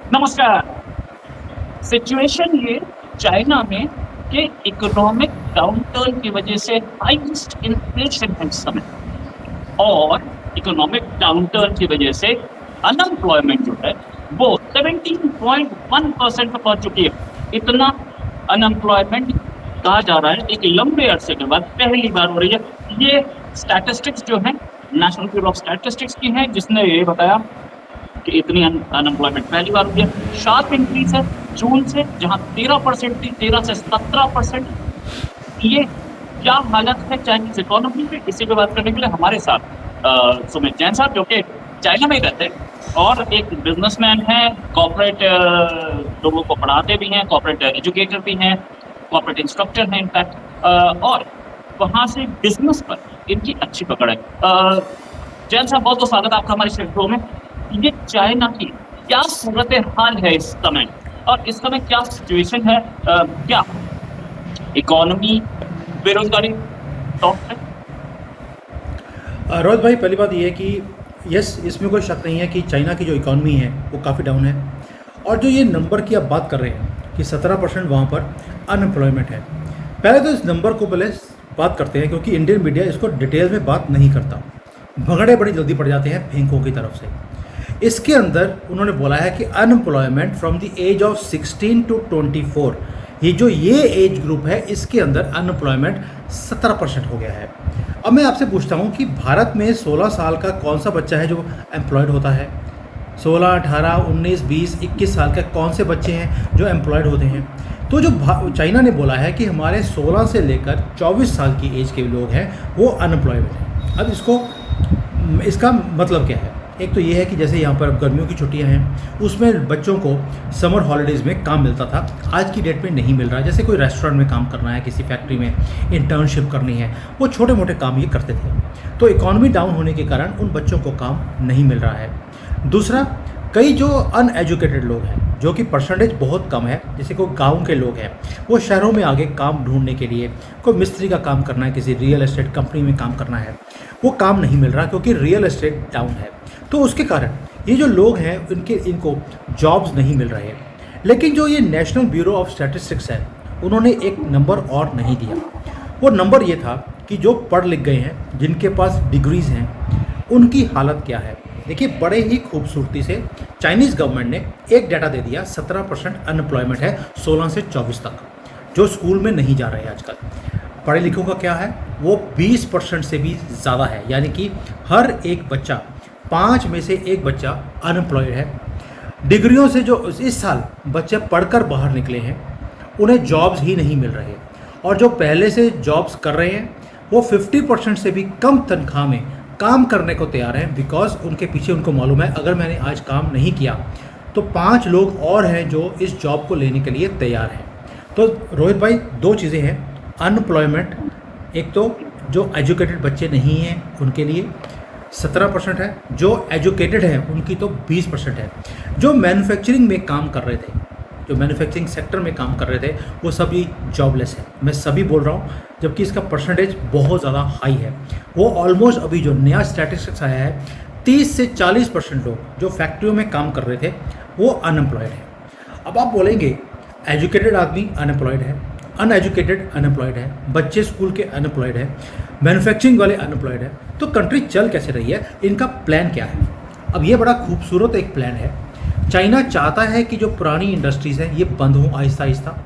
नमस्कार। सिचुएशन ये चाइना में कि इकोनॉमिक डाउनटर्न की वजह से हाईएस्ट इन्फ्लेशन है इस समय, और इकोनॉमिक डाउनटर्न की वजह से अनएम्प्लॉयमेंट जो है वो 17.1% पे पहुंच चुकी है। इतना अनएम्प्लॉयमेंट कहा जा रहा है एक लंबे अरसे के बाद पहली बार हो रही है। ये स्टैटिस्टिक्स जो है नेशनल ब्यूरो ऑफ स्टैटिस्टिक्स की है, जिसने ये बताया कि इतनी अनएम्प्लॉयमेंट पहली बार हुई है। शार्प इंक्रीज है जून से, जहां 13% थी, 13 से 17%। ये क्या हालत है चाइनीज इकोनॉमी में, इसी पे बात करने के लिए हमारे साथ सुमित जैन साहब, जो कि चाइना में रहते हैं और एक बिजनेसमैन है, कॉर्पोरेट लोगों को पढ़ाते भी हैं, कॉर्पोरेट एजुकेटर भी हैं, कॉर्पोरेट इंस्ट्रक्टर हैं इनफैक्ट, और वहां से बिजनेस पर इनकी अच्छी पकड़ है। जैन साहब, बहुत बहुत स्वागत है आपका हमारे शो में। ये चाइना की क्या सूरत हाल है इस समय, और इस समय क्या सिचुएशन है? क्या इकोनॉमी, बेरोजगारी टॉप है? रोहित भाई, पहली बात ये है कि यस, इसमें कोई शक नहीं है कि चाइना की जो इकॉनमी है वो काफ़ी डाउन है। और जो ये नंबर की आप बात कर रहे हैं कि 17% वहाँ पर अनएम्प्लॉयमेंट है, पहले तो इस नंबर को पहले बात करते हैं, क्योंकि इंडियन मीडिया इसको डिटेल में बात नहीं करता। भगड़े बड़ी जल्दी पड़ जाते हैं बैंकों की तरफ से। इसके अंदर उन्होंने बोला है कि unemployment from the age of 16 to 24, ये एज ग्रुप है, इसके अंदर अनएम्प्लॉयमेंट 17% हो गया है। अब मैं आपसे पूछता हूँ कि भारत में 16 साल का कौन सा बच्चा है जो एम्प्लॉयड होता है? 16, 18, 19, 20, 21 साल के कौन से बच्चे हैं जो एम्प्लॉयड होते हैं? तो जो चाइना ने बोला है कि हमारे 16 से लेकर 24 साल की एज के लोग हैं वो अनएम्प्लॉयमेंट हैं। अब इसका मतलब क्या है? एक तो ये है कि जैसे यहाँ पर गर्मियों की छुट्टियाँ हैं, उसमें बच्चों को समर हॉलीडेज़ में काम मिलता था, आज की डेट में नहीं मिल रहा है। जैसे कोई रेस्टोरेंट में काम करना है, किसी फैक्ट्री में इंटर्नशिप करनी है, वो छोटे मोटे काम ये करते थे। तो इकॉनमी डाउन होने के कारण उन बच्चों को काम नहीं मिल रहा है। दूसरा, कई जो अनएजुकेटेड लोग हैं, जो कि परसेंटेज बहुत कम है, जैसे कोई गांव के लोग हैं, वो शहरों में आगे काम ढूंढने के लिए, कोई मिस्त्री का काम करना है, किसी रियल एस्टेट कंपनी में काम करना है, वो काम नहीं मिल रहा क्योंकि रियल एस्टेट डाउन है। तो उसके कारण ये जो लोग हैं इनको जॉब्स नहीं मिल रहे हैं। लेकिन जो ये नेशनल ब्यूरो ऑफ स्टैटिस्टिक्स है, उन्होंने एक नंबर और नहीं दिया। वो नंबर ये था कि जो पढ़ लिख गए हैं, जिनके पास डिग्रीज़ हैं, उनकी हालत क्या है। देखिए, बड़े ही खूबसूरती से चाइनीज़ गवर्नमेंट ने एक डाटा दे दिया, 17% अनएम्प्लॉयमेंट है 16 से 24 तक, जो स्कूल में नहीं जा रहे हैं आजकल। पढ़े लिखों का क्या है? वो 20% से भी ज़्यादा है, यानी कि हर एक बच्चा, 5 में से एक बच्चा अनएम्प्लॉयड है। डिग्रियों से जो इस साल बच्चे पढ़कर बाहर निकले हैं, उन्हें जॉब्स ही नहीं मिल रहे, और जो पहले से जॉब्स कर रहे हैं वो 50% से भी कम तनख्वाह में काम करने को तैयार हैं, बिकॉज उनके पीछे उनको मालूम है अगर मैंने आज काम नहीं किया तो 5 लोग और हैं जो इस जॉब को लेने के लिए तैयार हैं। तो रोहित भाई, दो चीज़ें हैं अनएम्प्लॉयमेंट। एक तो जो एजुकेटेड बच्चे नहीं हैं उनके लिए 17% है, जो एजुकेटेड हैं उनकी तो 20% है। जो मैन्युफैक्चरिंग में काम कर रहे थे, जो मैन्युफैक्चरिंग सेक्टर में काम कर रहे थे, वो सभी जॉबलेस हैं। मैं सभी बोल रहा हूँ, जबकि इसका परसेंटेज बहुत ज़्यादा हाई है। वो ऑलमोस्ट अभी जो नया स्टैटिस्टिक्स आया है, 30 से 40% लोग जो फैक्ट्रियों में काम कर रहे थे वो अनएम्प्लॉयड हैं। अब आप बोलेंगे एजुकेटेड आदमी अनएम्प्लॉयड है, अनएजुकेटेड अनएम्प्लॉयड है, बच्चे स्कूल के अनएम्प्लॉयड है, मैन्युफैक्चरिंग वाले अनएम्प्लॉयड है, तो कंट्री चल कैसे रही है? इनका प्लान क्या है? अब ये बड़ा खूबसूरत एक प्लान है। चाइना चाहता है कि जो पुरानी इंडस्ट्रीज़ हैं ये बंद हों आहिस्ता आहिस्ता,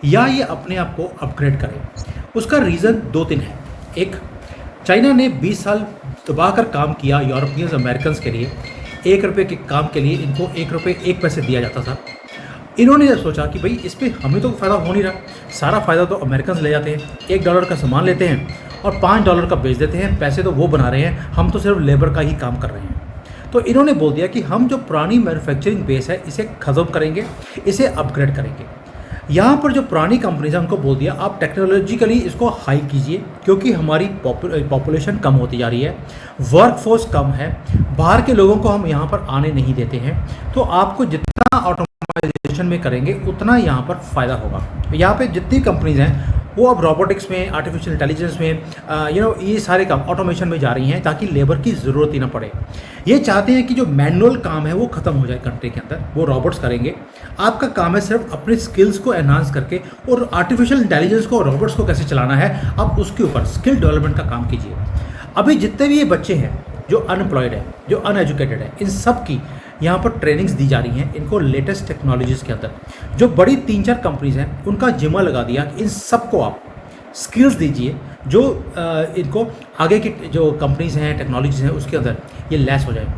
या ये अपने आप को अपग्रेड करें। उसका रीज़न 2-3 है। एक, चाइना ने 20 साल दबाकर काम किया यूरोपियंस अमेरिकन्स के लिए। 1 रुपये के काम के लिए इनको 1 रुपये 1 पैसे दिया जाता था। इन्होंने सोचा कि भाई इस पर हमें तो फ़ायदा हो नहीं रहा, सारा फ़ायदा तो अमेरिकन ले जाते हैं। $1 का सामान लेते हैं और $5 का बेच देते हैं, पैसे तो वो बना रहे हैं, हम तो सिर्फ लेबर का ही काम कर रहे हैं। तो इन्होंने बोल दिया कि हम जो पुरानी मैन्युफैक्चरिंग बेस है इसे ख़त्म करेंगे, इसे अपग्रेड करेंगे। यहाँ पर जो पुरानी कंपनीज हैं उनको बोल दिया आप टेक्नोलॉजिकली इसको हाई कीजिए, क्योंकि हमारी पॉपुलेशन कम होती जा रही है, वर्कफोर्स कम है, बाहर के लोगों को हम यहाँ पर आने नहीं देते हैं, तो आपको जितना ऑटोमाइजेशन में करेंगे उतना यहाँ पर फ़ायदा होगा। यहाँ पे जितनी कंपनीज हैं वो अब रोबोटिक्स में, आर्टिफिशियल इंटेलिजेंस में, ये सारे काम ऑटोमेशन में जा रही हैं ताकि लेबर की ज़रूरत ही ना पड़े। ये चाहते हैं कि जो मैनुअल काम है वो ख़त्म हो जाए कंट्री के अंदर, वो रोबोट्स करेंगे। आपका काम है सिर्फ अपने स्किल्स को एनहांस करके और आर्टिफिशियल इंटेलिजेंस को, रोबोट्स को कैसे चलाना है, आप उसके ऊपर स्किल डेवलपमेंट का काम कीजिए। अभी जितने भी ये बच्चे हैं जो अनएम्प्लॉयड है, जो अनएजुकेटेड है, इन सब की यहाँ पर ट्रेनिंग्स दी जा रही हैं इनको लेटेस्ट टेक्नोलॉजीज़ के अंदर। जो बड़ी 3-4 कंपनीज़ हैं उनका जिम्मा लगा दिया कि इन सबको आप स्किल्स दीजिए जो इनको आगे की जो कंपनीज़ हैं, टेक्नोलॉजीज़ हैं, उसके अंदर ये लैस हो जाए।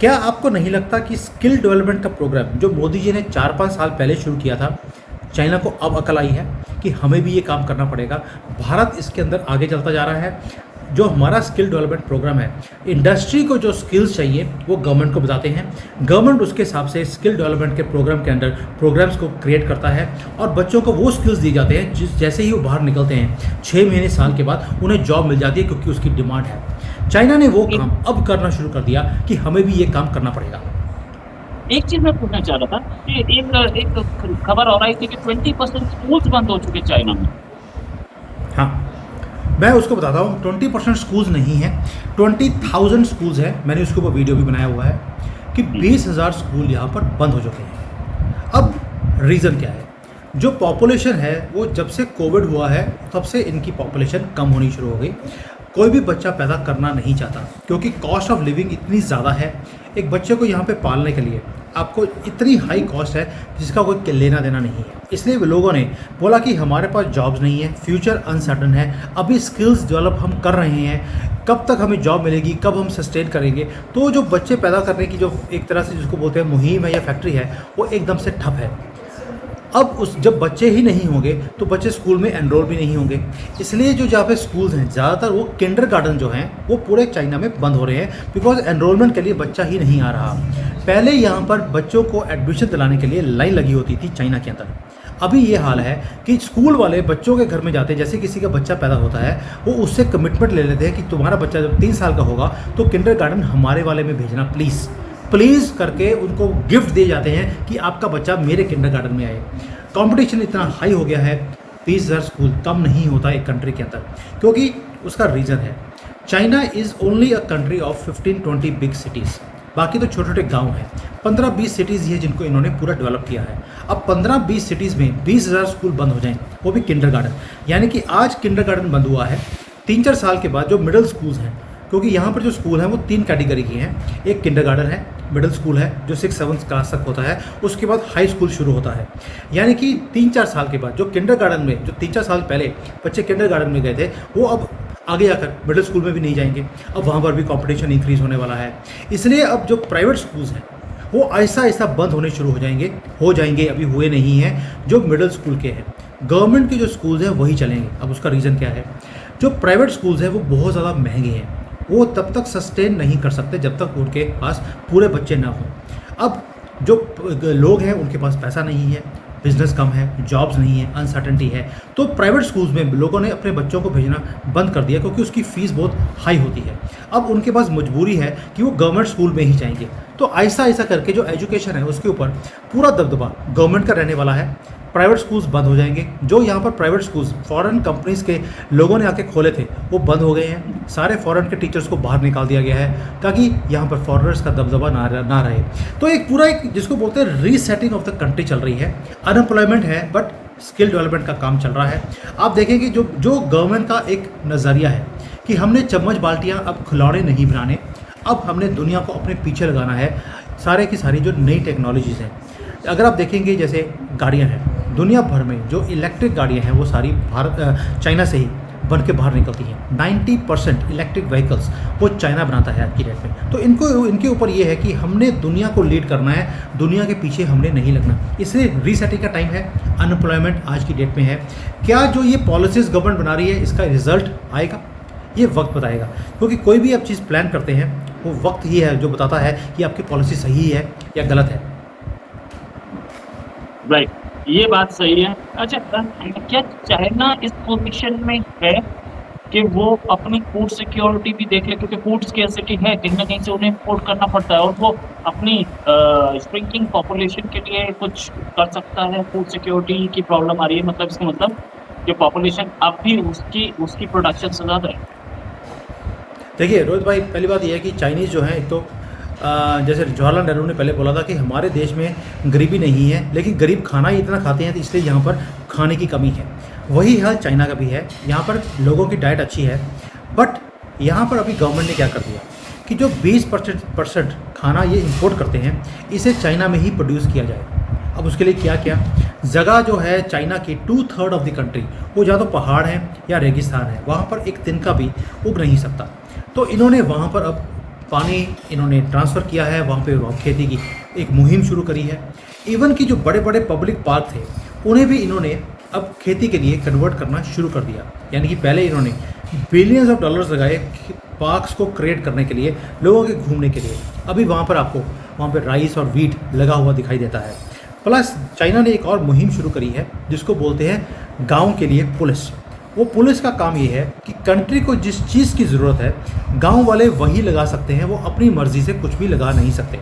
क्या आपको नहीं लगता कि स्किल डेवलपमेंट का प्रोग्राम जो मोदी जी ने 4-5 साल पहले शुरू किया था, चाइना को अब अकल आई है कि हमें भी ये काम करना पड़ेगा। भारत इसके अंदर आगे चलता जा रहा है। जो हमारा स्किल डेवलपमेंट प्रोग्राम है, इंडस्ट्री को जो स्किल्स चाहिए वो गवर्नमेंट को बताते हैं, गवर्नमेंट उसके हिसाब से स्किल डेवलपमेंट के प्रोग्राम के अंदर प्रोग्राम्स को क्रिएट करता है और बच्चों को वो स्किल्स दिए जाते हैं जैसे ही वो बाहर निकलते हैं 6 महीने साल के बाद उन्हें जॉब मिल जाती है, क्योंकि उसकी डिमांड है। चाइना ने वो काम अब करना शुरू कर दिया कि हमें भी ये काम करना पड़ेगा। एक चीज मैं पूछना चाह रहा था कि एक खबर आ रही थी कि 20% स्कूल्स बंद हो चुके चाइना में। हाँ, मैं उसको बताता हूँ। 20% स्कूल्स नहीं है, 20,000 स्कूल्स हैं। मैंने उसके ऊपर वीडियो भी बनाया हुआ है कि 20,000 स्कूल यहाँ पर बंद हो चुके हैं। अब रीज़न क्या है? जो पॉपुलेशन है वो जब से कोविड हुआ है तब से इनकी पॉपुलेशन कम होनी शुरू हो गई। कोई भी बच्चा पैदा करना नहीं चाहता क्योंकि कॉस्ट ऑफ लिविंग इतनी ज़्यादा है। एक बच्चे को यहाँ पे पालने के लिए आपको इतनी हाई कॉस्ट है जिसका कोई लेना देना नहीं है। इसलिए वो लोगों ने बोला कि हमारे पास जॉब्स नहीं है, फ्यूचर अनसर्टन है, अभी स्किल्स डेवलप हम कर रहे हैं, कब तक हमें जॉब मिलेगी, कब हम सस्टेन करेंगे। तो जो बच्चे पैदा करने की जो एक तरह से जिसको बोलते हैं मुहिम है या फैक्ट्री है, वो एकदम से ठप है। अब जब बच्चे ही नहीं होंगे तो बच्चे स्कूल में एनरोल भी नहीं होंगे। इसलिए जो जहाँ पे स्कूल्स हैं ज़्यादातर वो किंडरगार्टन जो हैं वो पूरे चाइना में बंद हो रहे हैं, बिकॉज एनरोलमेंट के लिए बच्चा ही नहीं आ रहा। पहले यहाँ पर बच्चों को एडमिशन दिलाने के लिए लाइन लगी होती थी चाइना के अंदर। अभी ये हाल है कि स्कूल वाले बच्चों के घर में जाते हैं, जैसे किसी का बच्चा पैदा होता है वो उससे कमिटमेंट ले लेते हैं कि तुम्हारा बच्चा जब 3 साल का होगा तो किंडरगार्टन हमारे वाले में भेजना प्लीज़ करके उनको गिफ्ट दिए जाते हैं कि आपका बच्चा मेरे किंडरगार्टन में आए। कंपटीशन इतना हाई हो गया है, 20,000 स्कूल कम नहीं होता एक कंट्री के अंदर, क्योंकि उसका रीज़न है China is only a country of 15-20 big cities. बाकी तो छोटे छोटे गांव हैं। 15-20 सिटीज़ ये जिनको इन्होंने पूरा डेवलप किया है। अब 15-20 सिटीज़ में 20,000 स्कूल बंद हो जाएं, वो भी किंडरगार्टन। यानी कि आज किंडरगार्टन बंद हुआ है, 3-4 साल के बाद जो मिडिल स्कूल्स हैं, क्योंकि यहाँ पर जो स्कूल हैं वो 3 कैटेगरी की हैं। एक किंडरगार्टन है, मिडिल स्कूल है जो 6-7 क्लास तक होता है, उसके बाद हाई स्कूल शुरू होता है। यानी कि 3-4 साल के बाद जो किंडरगार्टन में, जो 3-4 साल पहले बच्चे किंडरगार्टन में गए थे, वो अब आगे जाकर मिडिल स्कूल में भी नहीं जाएंगे। अब वहाँ पर भी कंपटीशन इंक्रीज़ होने वाला है। इसलिए अब जो प्राइवेट स्कूल्स हैं वो ऐसा ऐसा बंद होने शुरू हो जाएंगे, अभी हुए नहीं हैं जो मिडिल स्कूल के हैं। गवर्नमेंट के जो स्कूल्स हैं वही चलेंगे। अब उसका रीज़न क्या है? जो प्राइवेट स्कूल्स हैं वो बहुत ज़्यादा महंगे हैं, वो तब तक सस्टेन नहीं कर सकते जब तक उनके पास पूरे बच्चे ना हों। अब जो लोग हैं उनके पास पैसा नहीं है, बिजनेस कम है, जॉब्स नहीं है, अनसर्टेनिटी है, तो प्राइवेट स्कूल्स में लोगों ने अपने बच्चों को भेजना बंद कर दिया क्योंकि उसकी फ़ीस बहुत हाई होती है। अब उनके पास मजबूरी है कि वो गवर्नमेंट स्कूल में ही जाएंगे। तो ऐसा ऐसा करके जो एजुकेशन है उसके ऊपर पूरा दबदबा गवर्नमेंट का रहने वाला है। प्राइवेट स्कूल्स बंद हो जाएंगे। जो यहाँ पर प्राइवेट स्कूल्स फॉरेन कंपनीज़ के लोगों ने आके खोले थे वो बंद हो गए हैं। सारे फॉरेन के टीचर्स को बाहर निकाल दिया गया है ताकि यहाँ पर फॉरेनर्स का दबदबा ना रहे। तो एक पूरा जिसको बोलते हैं रीसेटिंग ऑफ द कंट्री चल रही है। अनएम्प्लॉयमेंट है बट स्किल डेवलपमेंट का काम चल रहा है। आप देखेंगे जो गवर्नमेंट का एक नज़रिया है कि हमने चम्मच बाल्टियाँ अब खिलौने नहीं बनाने, अब हमने दुनिया को अपने पीछे लगाना है। सारे की सारी जो नई टेक्नोलॉजीज़ हैं, अगर आप देखेंगे जैसे गाड़ियाँ हैं, दुनिया भर में जो इलेक्ट्रिक गाड़ियाँ हैं वो सारी चाइना से ही बन के बाहर निकलती हैं। 90% इलेक्ट्रिक व्हीकल्स वो चाइना बनाता है आज की डेट में। तो इनके ऊपर ये है कि हमने दुनिया को लीड करना है, दुनिया के पीछे हमने नहीं लगना। इसलिए रीसेटिंग का टाइम है। अनएम्प्लॉयमेंट आज की डेट में है। क्या जो ये पॉलिसीज़ गवर्नमेंट बना रही है इसका रिजल्ट आएगा? ये वक्त बताएगा, क्योंकि कोई भी आप चीज़ प्लान करते हैं वो वक्त ही है जो बताता है कि आपकी पॉलिसी सही है या गलत है। राइट, ये बात सही है। अच्छा, क्या चाइना इस पोजीशन में है कि वो अपनी फूड सिक्योरिटी भी देख ले, क्योंकि फूड स्केर्सिटी है, कहीं ना कहीं से उन्हें इम्पोर्ट करना पड़ता है, और वो अपनी श्रिंकिंग पॉपुलेशन के लिए कुछ कर सकता है? फूड सिक्योरिटी की प्रॉब्लम आ रही है, मतलब इसका मतलब कि पॉपुलेशन अब भी उसकी उसकी प्रोडक्शन से ज़्यादा है। देखिए रोहित भाई, पहली बात यह है कि चाइनीज़ जो है, एक तो जैसे जवाहरलाल नेहरू ने पहले बोला था कि हमारे देश में गरीबी नहीं है, लेकिन गरीब खाना ही इतना खाते हैं तो इसलिए यहाँ पर खाने की कमी है। वही हाल चाइना का भी है। यहाँ पर लोगों की डाइट अच्छी है, बट यहाँ पर अभी गवर्नमेंट ने क्या कर दिया कि जो 20% खाना ये इंपोर्ट करते हैं, इसे चाइना में ही प्रोड्यूस किया जाए। अब उसके लिए क्या क्या जगह जो है चाइना की 2/3 ऑफ द कंट्री, वो या तो पहाड़ है या रेगिस्तान है, वहाँ पर एक तिनका भी उग नहीं सकता। तो इन्होंने वहाँ पर अब पानी इन्होंने ट्रांसफ़र किया है, वहाँ पे खेती की एक मुहिम शुरू करी है। इवन कि जो बड़े बड़े पब्लिक पार्क थे, उन्हें भी इन्होंने अब खेती के लिए कन्वर्ट करना शुरू कर दिया। यानी कि पहले इन्होंने बिलियंस ऑफ डॉलर्स लगाए पार्क्स को क्रिएट करने के लिए, लोगों के घूमने के लिए। अभी वहाँ पर आपको वहाँ पर राइस और वीट लगा हुआ दिखाई देता है। प्लस चाइना ने एक और मुहिम शुरू करी है जिसको बोलते हैं गाँव के लिए पुलिस। वो पुलिस का काम ये है कि कंट्री को जिस चीज़ की ज़रूरत है, गांव वाले वही लगा सकते हैं, वो अपनी मर्ज़ी से कुछ भी लगा नहीं सकते।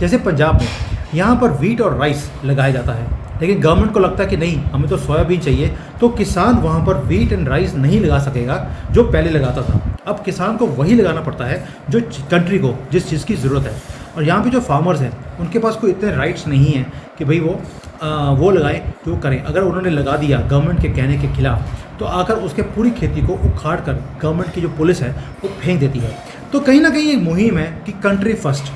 जैसे पंजाब में यहाँ पर वीट और राइस लगाया जाता है, लेकिन गवर्नमेंट को लगता है कि नहीं, हमें तो सोयाबीन चाहिए, तो किसान वहाँ पर वीट एंड राइस नहीं लगा सकेगा जो पहले लगाता था। अब किसान को वही लगाना पड़ता है जो कंट्री को जिस चीज़ की ज़रूरत है। और यहाँ पे जो फार्मर्स हैं, उनके पास कोई इतने राइट्स नहीं हैं कि भाई वो लगाएं कि वो करें। अगर उन्होंने लगा दिया गवर्नमेंट के कहने के खिलाफ, तो आकर उसके पूरी खेती को उखाड़ कर गवर्नमेंट की जो पुलिस है वो फेंक देती है। तो कहीं ना कहीं एक मुहिम है कि कंट्री फर्स्ट,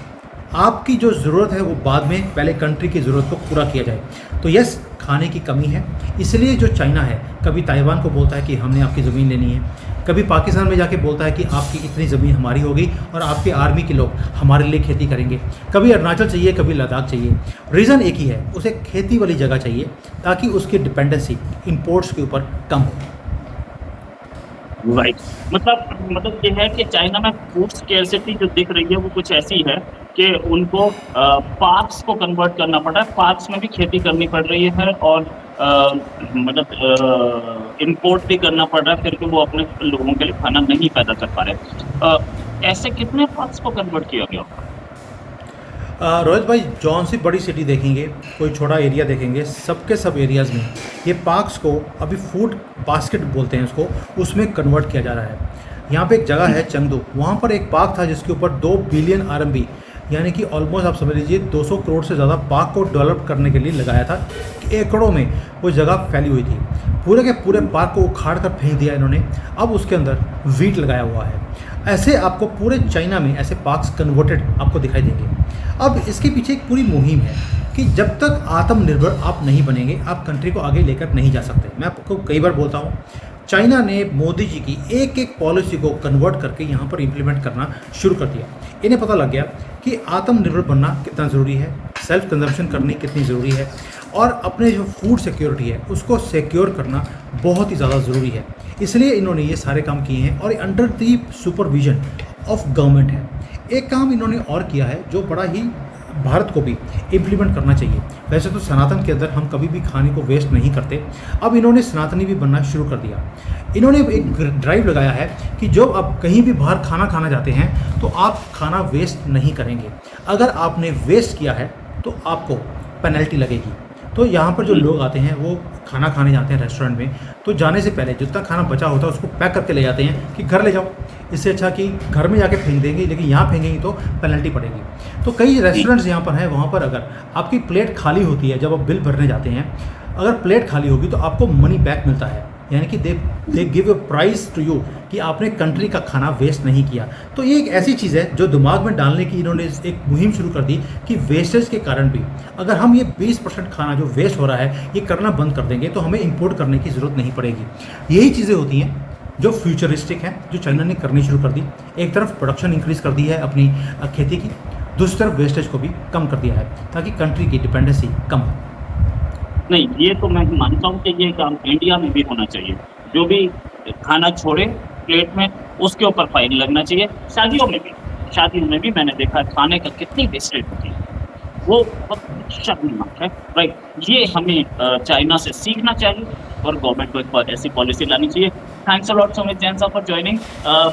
आपकी जो ज़रूरत है वो बाद में, पहले कंट्री की ज़रूरत को पूरा किया जाए। तो यस, खाने की कमी है, इसलिए जो चाइना है कभी ताइवान को बोलता है कि हमने आपकी ज़मीन लेनी है, कभी पाकिस्तान में जाके बोलता है कि आपकी इतनी ज़मीन हमारी होगी और आपके आर्मी के लोग हमारे लिए खेती करेंगे। कभी अरुणाचल चाहिए, कभी लद्दाख चाहिए। रीज़न एक ही है, उसे खेती वाली जगह चाहिए ताकि उसकी डिपेंडेंसी इंपोर्ट्स के ऊपर कम हो। राइट। मतलब ये है कि चाइना में फूड स्केर्सिटी जो दिख रही है वो कुछ ऐसी है कि उनको पार्क्स को कन्वर्ट करना पड़ रहा है, पार्क्स में भी खेती करनी पड़ रही है और इंपोर्ट भी करना पड़ रहा है, फिर भी वो अपने लोगों के लिए खाना नहीं पैदा कर पा रहे। ऐसे कितने पार्क्स को कन्वर्ट किया गया? रोहित भाई, जौन सी बड़ी सिटी देखेंगे, कोई छोटा एरिया देखेंगे, सबके सब एरियाज़ में ये पार्क्स को अभी फूड बास्केट बोलते हैं उसको, उसमें कन्वर्ट किया जा रहा है। यहाँ पे एक जगह है चंगदू, वहाँ पर एक पार्क था जिसके ऊपर 2 बिलियन RMB, यानी कि ऑलमोस्ट आप समझ लीजिए 200 करोड़ से ज़्यादा पार्क को डेवलप करने के लिए लगाया था। एकड़ों में वो जगह फैली हुई थी। पूरे के पूरे पार्क को उखाड़ कर फेंक दिया इन्होंने। अब उसके अंदर वीट लगाया हुआ है। ऐसे आपको पूरे चाइना में ऐसे पार्क्स कन्वर्टेड आपको दिखाई देंगे। अब इसके पीछे एक पूरी मुहिम है कि जब तक आत्मनिर्भर आप नहीं बनेंगे, आप कंट्री को आगे लेकर नहीं जा सकते। मैं आपको कई बार बोलता हूँ, चाइना ने मोदी जी की एक एक पॉलिसी को कन्वर्ट करके यहाँ पर इम्प्लीमेंट करना शुरू कर दिया। इन्हें पता लग गया कि आत्मनिर्भर बनना कितना ज़रूरी है, सेल्फ कंजम्पशन करनी कितनी ज़रूरी है, और अपने जो फूड सिक्योरिटी है उसको सिक्योर करना बहुत ही ज़्यादा ज़रूरी है। इसलिए इन्होंने ये सारे काम किए हैं और under the supervision of government है। एक काम इन्होंने और किया है जो बड़ा ही भारत को भी इम्प्लीमेंट करना चाहिए। वैसे तो सनातन के अंदर हम कभी भी खाने को वेस्ट नहीं करते, अब इन्होंने सनातनी भी बनना शुरू कर दिया। इन्होंने एक ड्राइव लगाया है कि जब आप कहीं भी बाहर खाना खाना जाते हैं तो आप खाना वेस्ट नहीं करेंगे। अगर आपने वेस्ट किया है तो आपको पेनल्टी लगेगी। तो यहाँ पर जो लोग आते हैं वो खाना खाने जाते हैं रेस्टोरेंट में, तो जाने से पहले जितना खाना बचा होता है उसको पैक करके ले जाते हैं कि घर ले जाओ। इससे अच्छा कि घर में जाके फेंक देंगे, लेकिन यहाँ फेंकेंगे तो पेनल्टी पड़ेगी। तो कई रेस्टोरेंट्स यहाँ पर हैं, वहाँ पर अगर आपकी प्लेट खाली होती है, जब आप बिल भरने जाते हैं, अगर प्लेट खाली होगी तो आपको मनी बैक मिलता है, यानी कि they give a price to you कि आपने कंट्री का खाना वेस्ट नहीं किया। तो ये एक ऐसी चीज़ है जो दिमाग में डालने की इन्होंने एक मुहिम शुरू कर दी कि वेस्टेज के कारण भी अगर हम ये 20% खाना जो वेस्ट हो रहा है ये करना बंद कर देंगे तो हमें इंपोर्ट करने की ज़रूरत नहीं पड़ेगी। यही चीज़ें होती हैं जो फ्यूचरिस्टिक हैं, जो चाइना ने करनी शुरू कर दी। एक तरफ प्रोडक्शन इंक्रीज़ कर दी है अपनी खेती की, दूसरी तरफ वेस्टेज को भी कम कर दिया है ताकि कंट्री की डिपेंडेंसी कम हो। नहीं, ये तो मैं मानता हूँ कि ये काम इंडिया में भी होना चाहिए। जो भी खाना छोड़े प्लेट में उसके ऊपर फाइन लगना चाहिए। शादियों में भी मैंने देखा खाने का कितनी वेस्टेज होती है, वो बहुत शर्मनाक है। राइट, ये हमें चाइना से सीखना चाहिए और गवर्नमेंट को एक बार ऐसी पॉलिसी लानी चाहिए। Thanks a lot Sumit Jain साहब फॉर जॉइनिंग।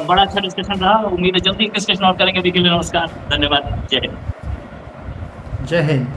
बड़ा अच्छा डिस्कशन रहा, उम्मीद है जल्दी डिस्कशन और करेंगे। अभी के लिए नमस्कार, धन्यवाद, जय हिंद। जय हिंद।